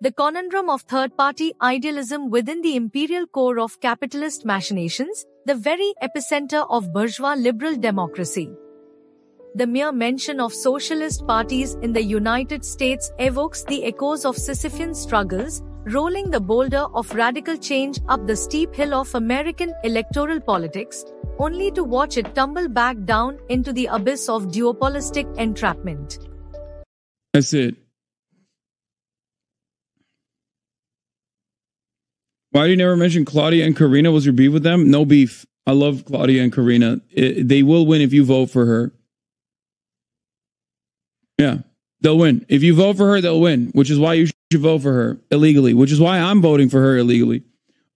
The conundrum of third-party idealism within the imperial core of capitalist machinations, the very epicenter of bourgeois liberal democracy. The mere mention of socialist parties in the United States evokes the echoes of Sisyphean struggles, rolling the boulder of radical change up the steep hill of American electoral politics, only to watch it tumble back down into the abyss of duopolistic entrapment. That's it. Why do you never mention Claudia and Karina? Was your beef with them? No beef. I love Claudia and Karina. They will win if you vote for her. Yeah, they'll win. If you vote for her, they'll win, which is why you should vote for her illegally, which is why I'm voting for her illegally.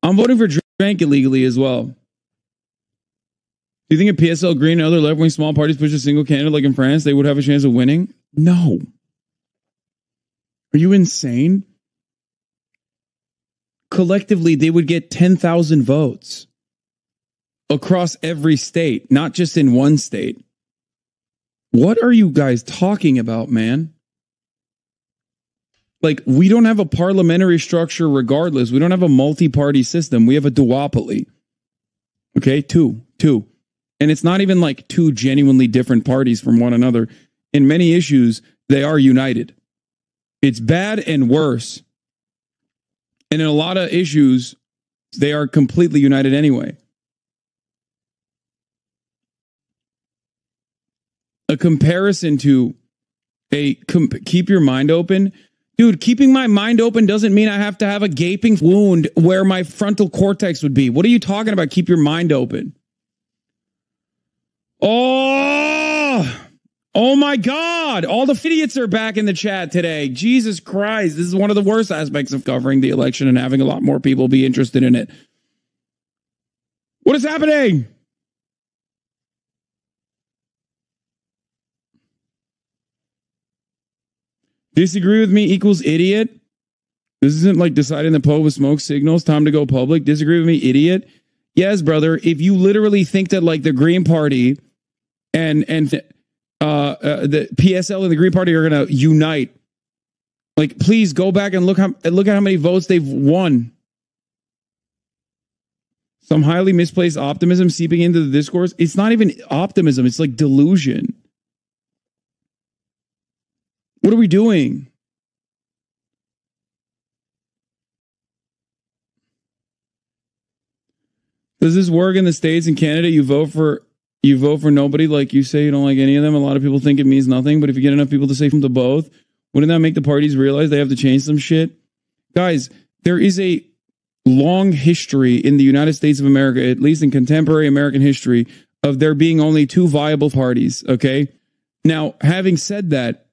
I'm voting for Drake illegally as well. Do you think if PSL, Green, and other left-wing small parties push a single candidate like in France, they would have a chance of winning? No. Are you insane? Collectively, they would get 10,000 votes across every state, not just in one state. What are you guys talking about, man? Like, we don't have a parliamentary structure regardless. We don't have a multi-party system. We have a duopoly. Okay, two. And it's not even like two genuinely different parties from one another. In many issues, they are united. It's bad and worse. And in a lot of issues, they are completely united anyway. A comparison to keep your mind open. Dude, keeping my mind open doesn't mean I have to have a gaping wound where my frontal cortex would be. What are you talking about? Keep your mind open. Oh my God. All the idiots are back in the chat today. Jesus Christ. This is one of the worst aspects of covering the election and having a lot more people be interested in it. What is happening? Disagree with me equals idiot. This isn't like deciding the poll with smoke signals. Time to go public. Disagree with me, idiot. Yes, brother. If you literally think that like the Green Party and the PSL and the Green Party are going to unite, like, please go back and look at how many votes they've won. Some highly misplaced optimism seeping into the discourse. It's not even optimism. It's like delusion. What are we doing? Does this work in the States and Canada? You vote for nobody, like you say you don't like any of them. A lot of people think it means nothing, but if you get enough people to say from to both, wouldn't that make the parties realize they have to change some shit? Guys, there is a long history in the United States of America, at least in contemporary American history, of there being only two viable parties, okay? Now, having said that,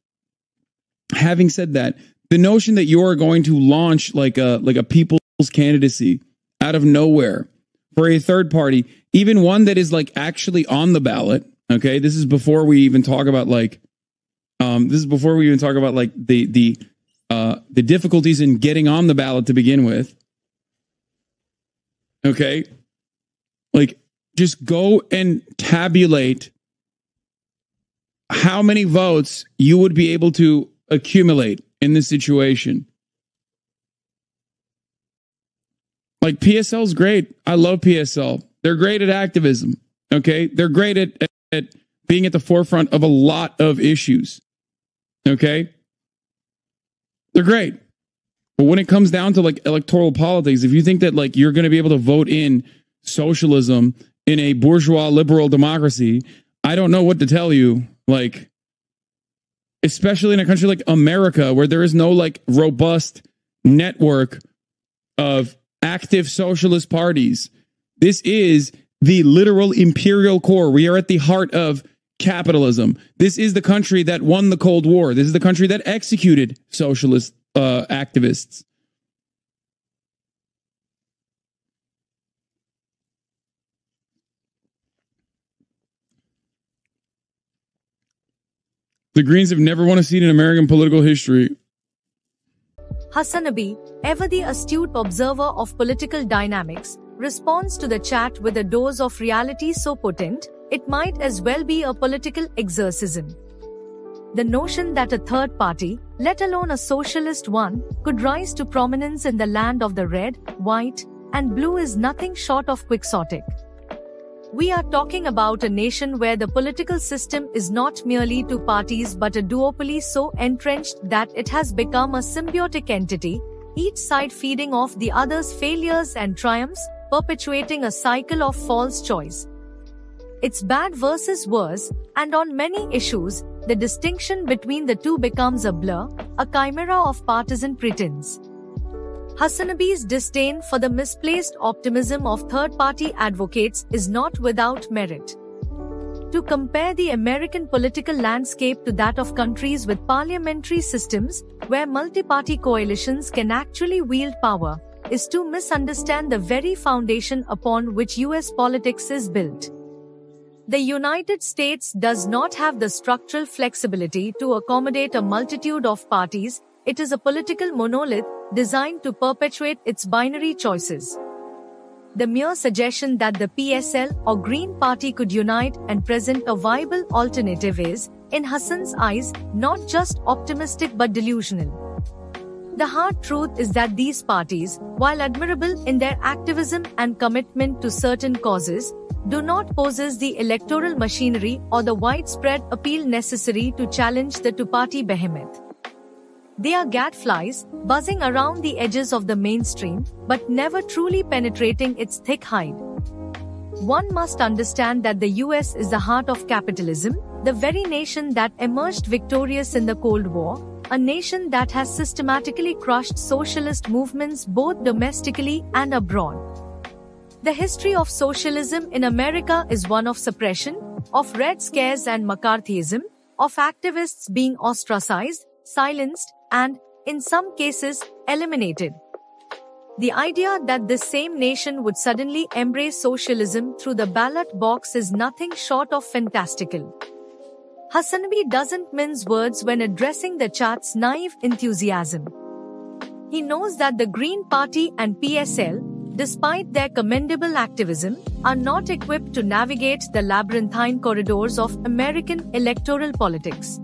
the notion that you're going to launch like a people's candidacy out of nowhere for a third party, even one that is like actually on the ballot, okay? This is before we even talk about like the difficulties in getting on the ballot to begin with. Okay? Like, just go and tabulate how many votes you would be able to accumulate in this situation. Like, PSL's great. I love PSL. They're great at activism. Okay? They're great at being at the forefront of a lot of issues. Okay? They're great. But when it comes down to like electoral politics, if you think that like you're going to be able to vote in socialism in a bourgeois liberal democracy, I don't know what to tell you. Like, especially in a country like America, where there is no like robust network of active socialist parties. This is the literal imperial core. We are at the heart of capitalism. This is the country that won the Cold War. This is the country that executed socialist activists. The Greens have never won a seat in American political history. Hasanabi, ever the astute observer of political dynamics, responds to the chat with a dose of reality so potent, it might as well be a political exorcism. The notion that a third party, let alone a socialist one, could rise to prominence in the land of the red, white, and blue is nothing short of quixotic. We are talking about a nation where the political system is not merely two parties but a duopoly so entrenched that it has become a symbiotic entity, each side feeding off the other's failures and triumphs, perpetuating a cycle of false choice. It's bad versus worse, and on many issues, the distinction between the two becomes a blur, a chimera of partisan pretense. Hasanabi's disdain for the misplaced optimism of third-party advocates is not without merit. To compare the American political landscape to that of countries with parliamentary systems, where multi-party coalitions can actually wield power, is to misunderstand the very foundation upon which US politics is built. The United States does not have the structural flexibility to accommodate a multitude of parties. It is a political monolith designed to perpetuate its binary choices. The mere suggestion that the PSL or Green Party could unite and present a viable alternative is, in Hassan's eyes, not just optimistic but delusional. The hard truth is that these parties, while admirable in their activism and commitment to certain causes, do not possess the electoral machinery or the widespread appeal necessary to challenge the two-party behemoth. They are gadflies, buzzing around the edges of the mainstream, but never truly penetrating its thick hide. One must understand that the US is the heart of capitalism, the very nation that emerged victorious in the Cold War, a nation that has systematically crushed socialist movements both domestically and abroad. The history of socialism in America is one of suppression, of Red Scares and McCarthyism, of activists being ostracized, silenced, and, in some cases, eliminated. The idea that this same nation would suddenly embrace socialism through the ballot box is nothing short of fantastical. Hasanabi doesn't mince words when addressing the chart's naive enthusiasm. He knows that the Green Party and PSL, despite their commendable activism, are not equipped to navigate the labyrinthine corridors of American electoral politics.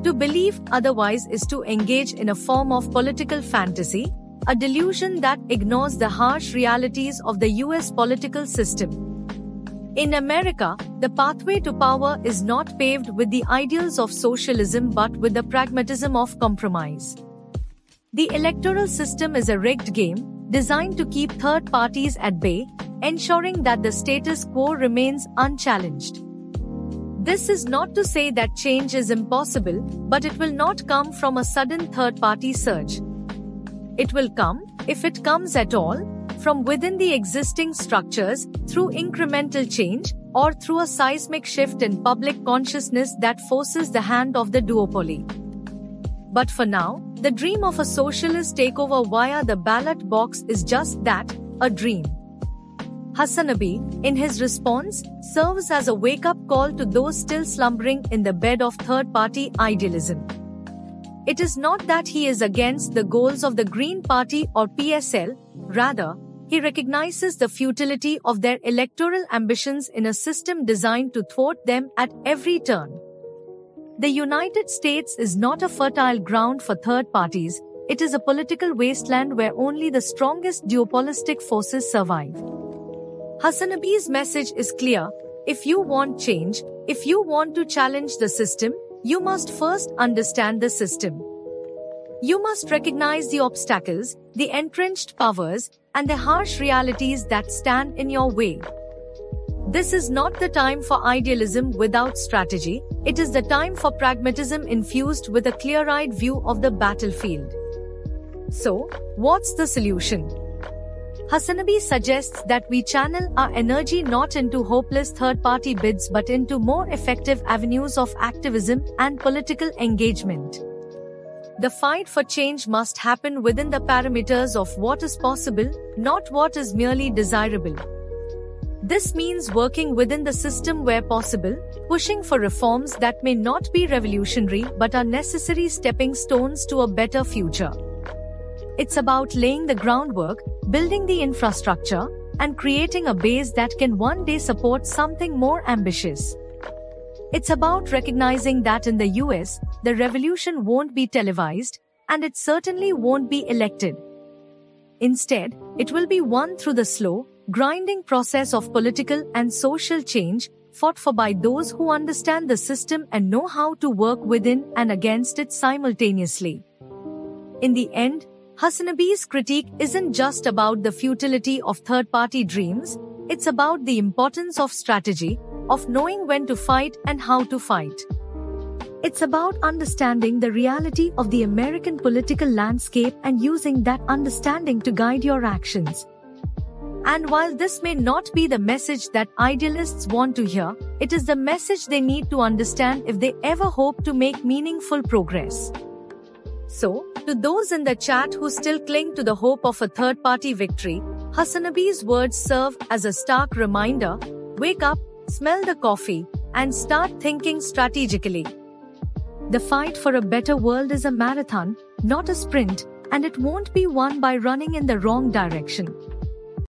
To believe otherwise is to engage in a form of political fantasy, a delusion that ignores the harsh realities of the US political system. In America, the pathway to power is not paved with the ideals of socialism but with the pragmatism of compromise. The electoral system is a rigged game, designed to keep third parties at bay, ensuring that the status quo remains unchallenged. This is not to say that change is impossible, but it will not come from a sudden third-party surge. It will come, if it comes at all, from within the existing structures, through incremental change, or through a seismic shift in public consciousness that forces the hand of the duopoly. But for now, the dream of a socialist takeover via the ballot box is just that, a dream. Hasanabi, in his response, serves as a wake-up call to those still slumbering in the bed of third-party idealism. It is not that he is against the goals of the Green Party or PSL, rather, he recognizes the futility of their electoral ambitions in a system designed to thwart them at every turn. The United States is not a fertile ground for third parties, it is a political wasteland where only the strongest duopolistic forces survive. Hasanabi's message is clear: if you want change, if you want to challenge the system, you must first understand the system. You must recognize the obstacles, the entrenched powers, and the harsh realities that stand in your way. This is not the time for idealism without strategy, it is the time for pragmatism infused with a clear-eyed view of the battlefield. So, what's the solution? Hasanabi suggests that we channel our energy not into hopeless third-party bids but into more effective avenues of activism and political engagement. The fight for change must happen within the parameters of what is possible, not what is merely desirable. This means working within the system where possible, pushing for reforms that may not be revolutionary but are necessary stepping stones to a better future. It's about laying the groundwork, building the infrastructure, and creating a base that can one day support something more ambitious. It's about recognizing that in the US, the revolution won't be televised, and it certainly won't be elected. Instead, it will be won through the slow, grinding process of political and social change, fought for by those who understand the system and know how to work within and against it simultaneously. In the end, Hasanabi's critique isn't just about the futility of third-party dreams, it's about the importance of strategy, of knowing when to fight and how to fight. It's about understanding the reality of the American political landscape and using that understanding to guide your actions. And while this may not be the message that idealists want to hear, it is the message they need to understand if they ever hope to make meaningful progress. So, to those in the chat who still cling to the hope of a third-party victory, Hasanabi's words serve as a stark reminder: wake up, smell the coffee, and start thinking strategically. The fight for a better world is a marathon, not a sprint, and it won't be won by running in the wrong direction.